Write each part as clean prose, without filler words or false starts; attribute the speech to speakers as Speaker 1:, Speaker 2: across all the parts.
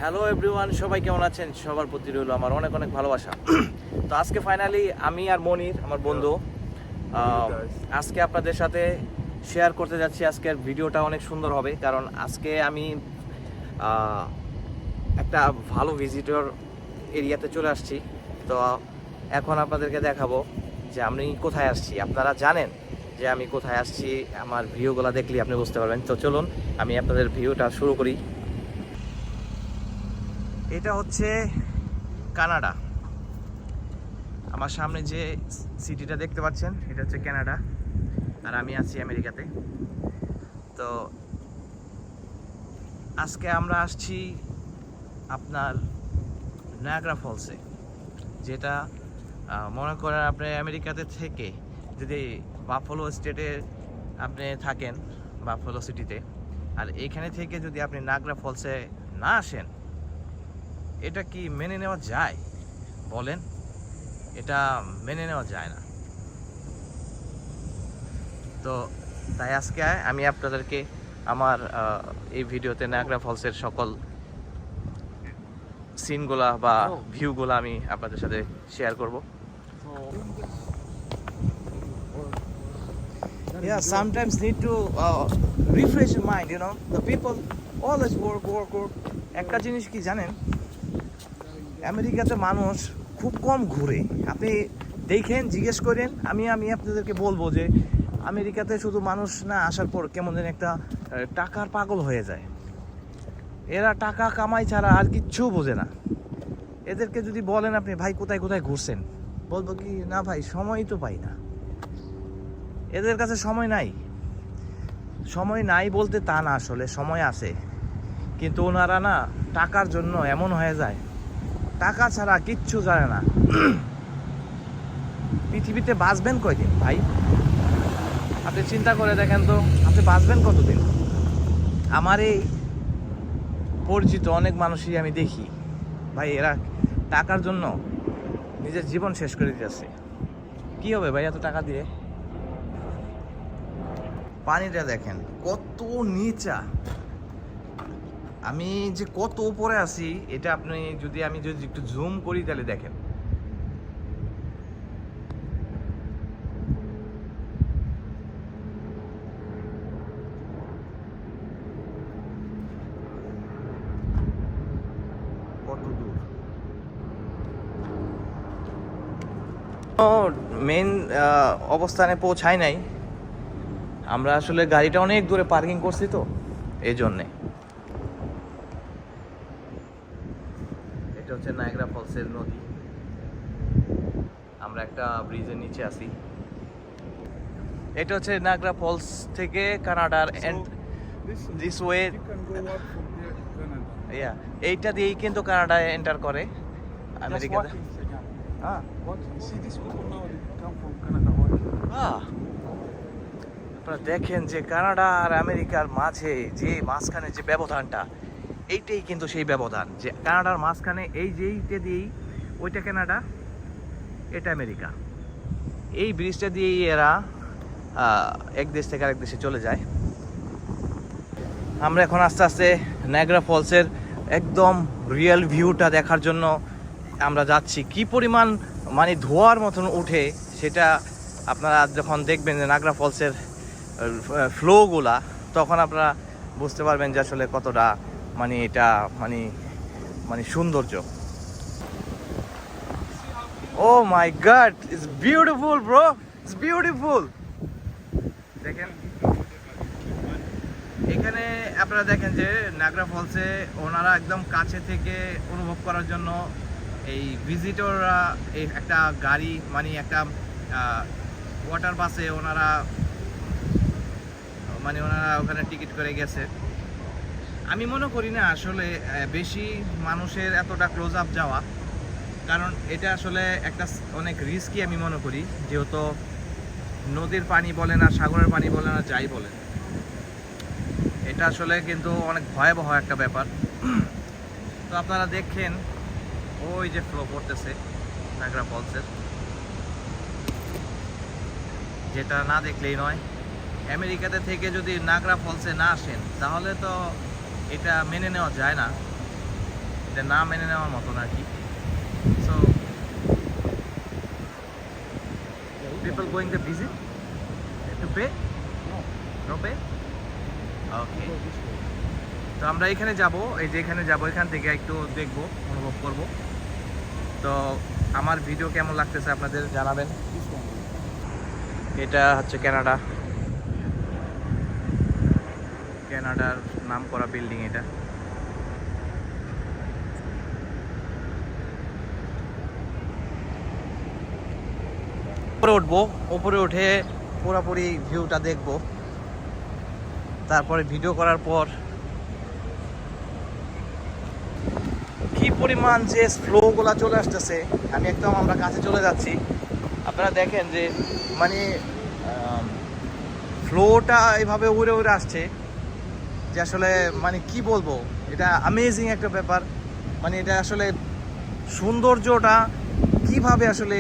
Speaker 1: Hello everyone, সবাই কেমন আছেন? সবার প্রতি রইল আমার অনেক অনেক ভালোবাসা। তো আজকে ফাইনালি আমি আর মনির, আমার বন্ধু, আজকে আপনাদের সাথে শেয়ার করতে যাচ্ছি। আজকের ভিডিওটা অনেক সুন্দর হবে, কারণ আজকে আমি একটা ভালো ভিজিটর এরিয়াতে চলে আসছি। তো এখন আপনাদেরকে দেখাবো যে আমি কোথায় আসছি। আপনারা জানেন যে আমি কোথায় আসছি, আমার ভিউগুলো দেখলে আপনি বুঝতে পারবেন। তো চলুন আমি আপনাদের ভিউটা শুরু করি। এটা হচ্ছে কানাডা। আমার সামনে যে সিটিটা দেখতে পাচ্ছেন এটা হচ্ছে কানাডা, আর আমি আছি আমেরিকাতে। তো আজকে আমরা আসছি আপনার নায়াগ্রা ফলসে, যেটা মনে করেন আপনি আমেরিকাতে থেকে যদি বাফালো স্টেটে আপনি থাকেন, বাফালো সিটিতে, আর এখানে থেকে যদি আপনি নায়াগ্রা ফলসে না আসেন, এটা কি মেনে নেওয়া যায়? বলেন, এটা মেনে নেওয়া যায় না। তো তাই আজকে আমি আপনাদেরকে আমার এই ভিডিওতে নায়াগ্রা ফলসের সকল সিনগুলা বা ভিউগুলা আমি আপনাদের সাথে শেয়ার করব। Yeah, sometimes need to refresh your mind, you know. The people always work. একটা জিনিস কি জানেন, আমেরিকাতে মানুষ খুব কম ঘুরে। আপনি দেখেন, জিজ্ঞেস করেন, আমি আপনাদেরকে বলবো যে আমেরিকাতে শুধু মানুষ না আসার পর কেমন যেন একটা টাকার পাগল হয়ে যায়। এরা টাকা কামাই ছাড়া আর কিচ্ছু বোঝে না। এদেরকে যদি বলেন আপনি ভাই কোথায় কোথায় ঘুরছেন, বলবো কি না ভাই সময়ই তো পাই না। এদের কাছে সময় নাই। সময় নাই বলতে তা না, আসলে সময় আছে, কিন্তু ওনারা না টাকার জন্য এমন হয়ে যায়, টাকা ছাড়া কিচ্ছু জানে না। পৃথিবীতে বাঁচবেন কয়দিন ভাই? আপনি চিন্তা করে দেখেন তো, আপনি বাঁচবেন কতদিন? আমার এই পরিচিত অনেক মানুষই আমি দেখি ভাই, এরা টাকার জন্য নিজের জীবন শেষ করে দিতেছে। কি হবে ভাই এত টাকা দিয়ে? পানিটা দেখেন কত নিচা, আমি যে কত উপরে আছি এটা আপনি আমি যদি একটু জুম করি তাহলে দেখেন। কত দূর। মেন অবস্থানে পৌঁছায় নাই, আমরা আসলে গাড়িটা অনেক দূরে পার্কিং করছি, তো এই জন্যে। এটা হচ্ছে নায়াগ্রা ফলসের নদী, আমরা একটা ব্রিজের নিচে আছি। এটা হচ্ছে নায়াগ্রা ফলস থেকে কানাডার দিস ওয়ে। এইটা দিয়েই কিন্তু কানাডায় এন্টার করে আমেরিকাতে। আপনারা দেখেন যে কানাডা আর আমেরিকার মাঝে যে মাঝখানে যে ব্যবধানটা, এইটাই কিন্তু সেই ব্যবধান, যে কানাডার মাঝখানে এই যেইটা দিয়েই ওইটা কানাডা, এটা আমেরিকা। এই ব্রিজটা দিয়েই এরা এক দেশ থেকে আরেক দেশে চলে যায়। আমরা এখন আস্তে আস্তে নায়াগ্রা ফলসের একদম রিয়েল ভিউটা দেখার জন্য আমরা যাচ্ছি। কি পরিমাণ মানে ধোয়ার মতন উঠে, সেটা আপনারা যখন দেখবেন যে নায়াগ্রা ফলসের ফ্লোগুলা, তখন আপনারা বুঝতে পারবেন যে আসলে কতটা মানে এটা মানে সৌন্দর্য। Oh my God, it's beautiful bro, it's beautiful. দেখেন এখানে আপনারা দেখেন যে নায়াগ্রা ফলসে ওনারা একদম কাছে থেকে অনুভব করার জন্য এই ভিজিটররা এই একটা গাড়ি মানে একটা ওয়াটার বাসে ওনারা ওখানে টিকিট করে গেছে। আমি মনে করি না আসলে বেশি মানুষের এতটা ক্লোজ আপ যাওয়া, কারণ এটা আসলে একটা অনেক রিস্কি আমি মনে করি, যেহেতু নদীর পানি বলেন আর সাগরের পানি বলেন আর যাই বলেন, এটা আসলে কিন্তু অনেক ভয়াবহ একটা ব্যাপার। তো আপনারা দেখেন ওই যে ফ্লো করতেছে নায়াগ্রা ফলসের, যেটা না দেখলেই নয়। আমেরিকাতে থেকে যদি নায়াগ্রা ফলসে না আসেন তাহলে তো এটা মেনে নেওয়া যায় না। এটা না মেনে নেওয়ার মতন আর কি। So people going to visit to pay? No pay? Okay. তো আমরা এখানে যাব, এই যে এখানে যাব, এখান থেকে একটু দেখব, অনুভব করব। তো আমার ভিডিও কেমন লাগতেছে আপনাদের জানাবেন। এটা হচ্ছে কানাডার নাম করা বিল্ডিং এটা। উপরে উঠবো, উপরে উঠে পুরোপুরি ভিউটা দেখব, তারপরে ভিডিও করার পর কি পরিমাণ যে ফ্লোগুলা চলে আসতেছে, আমি একদম আমরা কাছে চলে যাচ্ছি। আপনারা দেখেন যে মানে ফ্লোটা এভাবে উড়ে উড়ে আসছে যে আসলে মানে কি বলবো, এটা অ্যামেজিং একটা ব্যাপার। মানে এটা আসলে সৌন্দর্যটা কিভাবে আসলে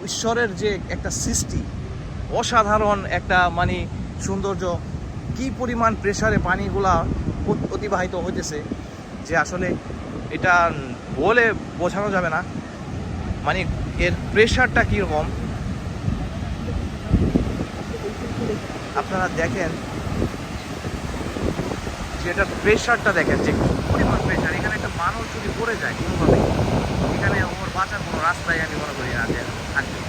Speaker 1: ঈশ্বরের যে একটা সৃষ্টি, অসাধারণ একটা মানে সৌন্দর্য, কি পরিমাণ প্রেসারে পানিগুলা অতিবাহিত হইতেছে যে আসলে এটা বলে বোঝানো যাবে না। মানে এর প্রেশারটা কীরকম আপনারা দেখেন, যে এটার প্রেশারটা দেখেন যে কি পরিমাণ প্রেশার। এখানে একটা মানুষ যদি পড়ে যায় কোনোভাবে, এখানে ওর বাঁচার কোনো রাস্তায় আমি মনে করি না যে থাকবে।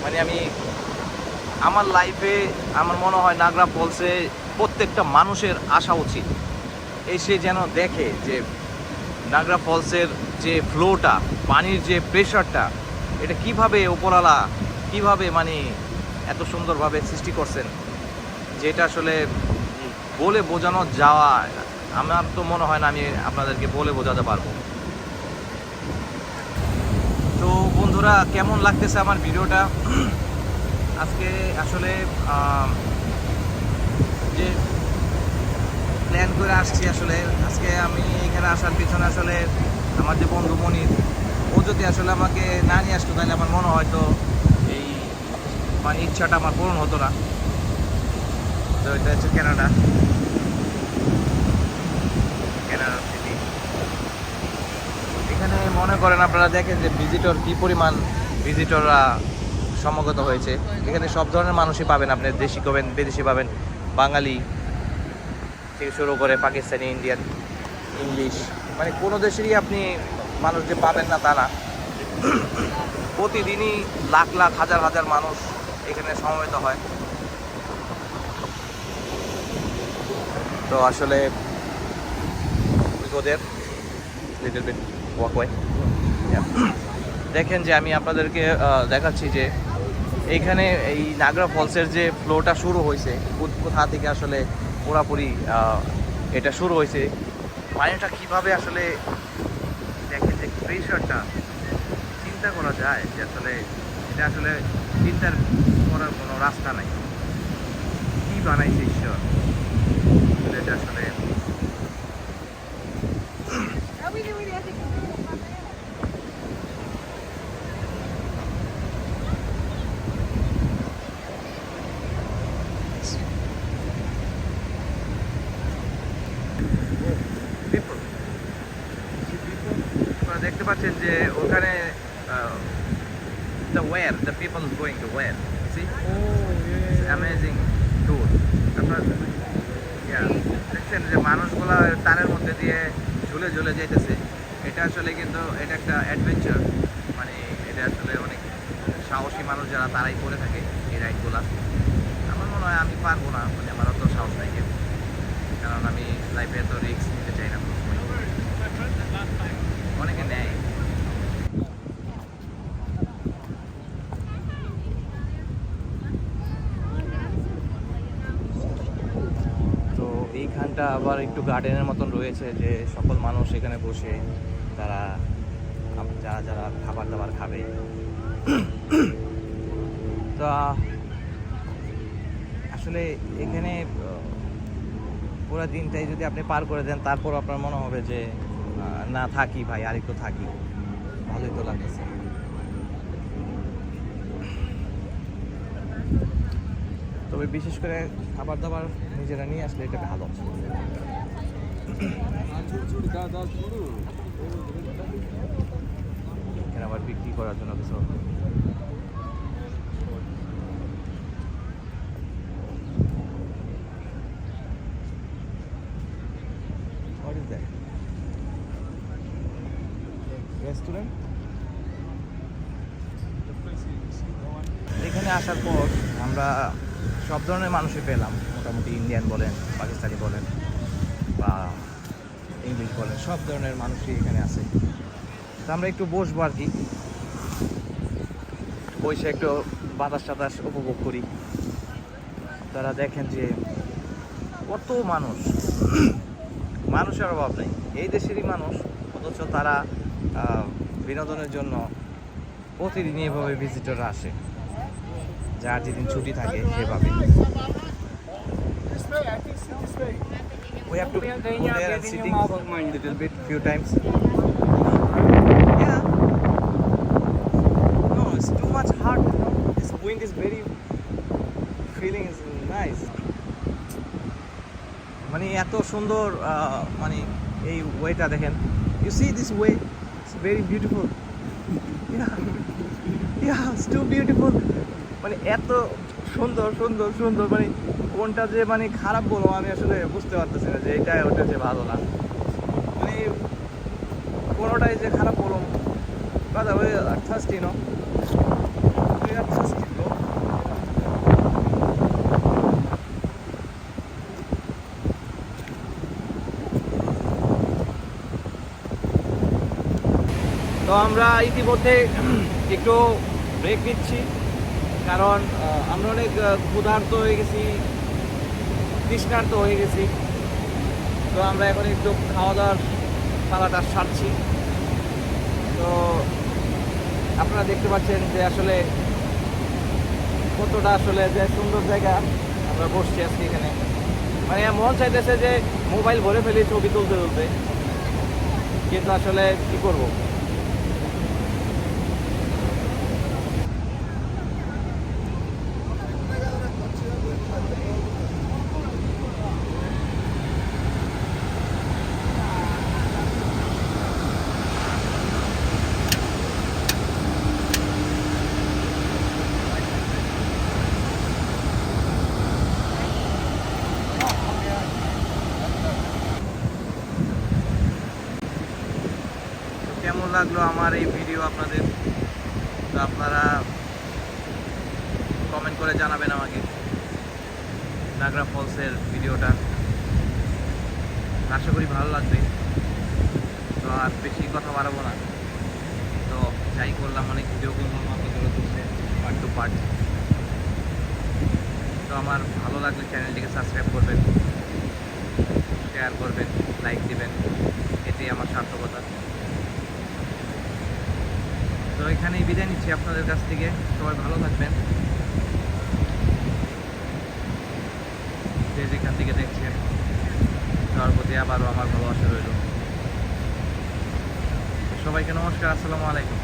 Speaker 1: মানে আমি আমার লাইফে আমার মনে হয় নাগরা ফলসে প্রত্যেকটা মানুষের আসা উচিত, এসে যেন দেখে যে নাগরা ফলসের যে ফ্লোটা, পানির যে প্রেশারটা, এটা কিভাবে উপরওয়ালা কিভাবে মানে এত সুন্দরভাবে সৃষ্টি করছেন, যেটা আসলে বলে বোঝানো যাওয়া, আমার তো মনে হয় না আমি আপনাদেরকে বলে বোঝাতে পারবো। তো বন্ধুরা, কেমন লাগতেছে আমার ভিডিওটা আজকে? আসলে যে প্ল্যান করে আসছি, আসলে আজকে আমি এখানে আসার পিছনে আসলে আমার যে বন্ধু মনির, ও যদি আসলে আমাকে না নিয়ে আসতো তাহলে আমার মনে হয়তো এই মানে ইচ্ছাটা আমার পূরণ হতো না। তো এটা হচ্ছে কানাডা সিটি। এখানে মনে করেন আপনারা দেখেন যে ভিজিটর কি পরিমাণ ভিজিটররা সমাগত হয়েছে। এখানে সব ধরনের মানুষই পাবেন, আপনি দেশি পাবেন, বিদেশি পাবেন, বাঙালি থেকে শুরু করে পাকিস্তানি, ইন্ডিয়ান, ইংলিশ, মানে কোনো দেশেরই আপনি মানুষ যে পাবেন না তা না। প্রতিদিনই লাখ লাখ হাজার হাজার মানুষ এখানে সমবেত হয়। তো আসলে ওদের লিটল বিট ওয়াকওয়ে দেখেন যে আমি আপনাদেরকে দেখাচ্ছি যে এইখানে এই নাগরা ফলসের যে ফ্লোটা শুরু হয়েছে, কোথা থেকে আসলে পুরাপুরি এটা শুরু হয়েছে, পানিটা কীভাবে আসলে দেখেন যে প্রেশারটা চিন্তা করা যায় যে আসলে এটা আসলে চিন্তার করার কোনো রাস্তা নাই। কী বানাইছে ঈশ্বর, এটা আসলে দেখতে পাচ্ছেন যে ওখানে the where the people is going to where see amazing tour আপনার দেখছেন যে মানুষগুলা তারের মধ্যে দিয়ে ঝুলে ঝুলে যাইতেছে। এটা আসলে কিন্তু এটা একটা অ্যাডভেঞ্চার, মানে এটা আসলে অনেক সাহসী মানুষ যারা তারাই করে থাকে এই রাইডগুলা। আমার মনে হয় আমি পারবো না, মানে আমার অত সাহস নাই, কারণ আমি লাইফে এত রিস্ক নিতে চাই না। অনেকে নেয়। তো এইখানটা আবার একটু গার্ডেনের মতন রয়েছে, যে সকল মানুষ এখানে বসে তারা যারা যারা খাবার দাবার খাবে। তো আসলে এখানে পুরো দিনটাই যদি আপনি পার করে দেন, তারপর আপনার মনে হবে যে না থাকি ভাই, আর একটু থাকি, ভালোই তো লাগতেছে। তবে বিশেষ করে খাবার দাবার নিজেরা নিয়ে আসলে এটা ভালো। এখানে আবার বিক্রি করার জন্য কিছু What is that? Restaurant? এখানে আসার পর আমরা সব ধরনের মানুষই পেলাম, মোটামুটি ইন্ডিয়ান বলেন, পাকিস্তানি বলেন বা ইংলিশ বলেন, সব ধরনের মানুষই এখানে আছে। তো আমরা একটু বসবো আর কি, বসে একটু বাতাস টাতাস উপভোগ করি। তারা দেখেন যে কত মানুষ, মানুষের অভাব নেই, এই দেশেরই মানুষ, অথচ তারা বিনোদনের জন্য প্রতিদিন এভাবে ভিজিটররা আসে, যার যেদিন ছুটি থাকে সেভাবে। We have to go there and sitting little bit few times. Yeah. No, it's too much hot. This wind is very feeling is nice. মানে এত সুন্দর মানে এই ওয়েটা দেখেন, you see this way, it's very beautiful. Yeah, it's too beautiful. মানে এত সুন্দর সুন্দর সুন্দর, মানে কোনটা যে মানে খারাপ বলবো আমি আসলে বুঝতে পারতেছি না, যে এটা ওটা যে ভালো না, মানে কোনোটাই যে খারাপ বলবো কথা ওই থার্স্টি নো থার্স্টি ব্রো। তো আমরা ইতিমধ্যে একটু ব্রেক নিচ্ছি, কারণ আমরা অনেক ক্ষুধার্ত হয়ে গেছি, তৃষ্ণার্ত হয়ে গেছি। তো আমরা এখন একটু খাওয়া দাওয়ার পালাটা সারছি। তো আপনারা দেখতে পাচ্ছেন যে আসলে কতটা আসলে যে সুন্দর জায়গা আমরা বসছি আজকে এখানে, মানে মন চাইতেছে যে মোবাইল ভরে ফেলি ছবি তুলতে তুলতে, কিন্তু আসলে কি করব। কেমন লাগলো আমার এই ভিডিও আপনাদের? তো আপনারা কমেন্ট করে জানাবেন আমাকে নাগরা ফলসের ভিডিওটা, আশা করি ভালো লাগবে। তো আর বেশি কথা বাড়াবো না, তো যাই করলাম অনেক ভিডিও করলাম আপনাদের উদ্দেশ্যে পার্ট টু পার্ট। তো আমার ভালো লাগলে চ্যানেলটিকে সাবস্ক্রাইব করবেন, শেয়ার করবেন, লাইক দিবেন, এটাই আমার সার্থকতা। তো এখানেই বিদায় নিচ্ছি আপনাদের কাছ থেকে, সবাই ভালো থাকবেন, যে যেখান থেকে দেখছেন তার প্রতি আবারও আমার ভালোবাসা রইল। সবাইকে নমস্কার, আসসালামু আলাইকুম।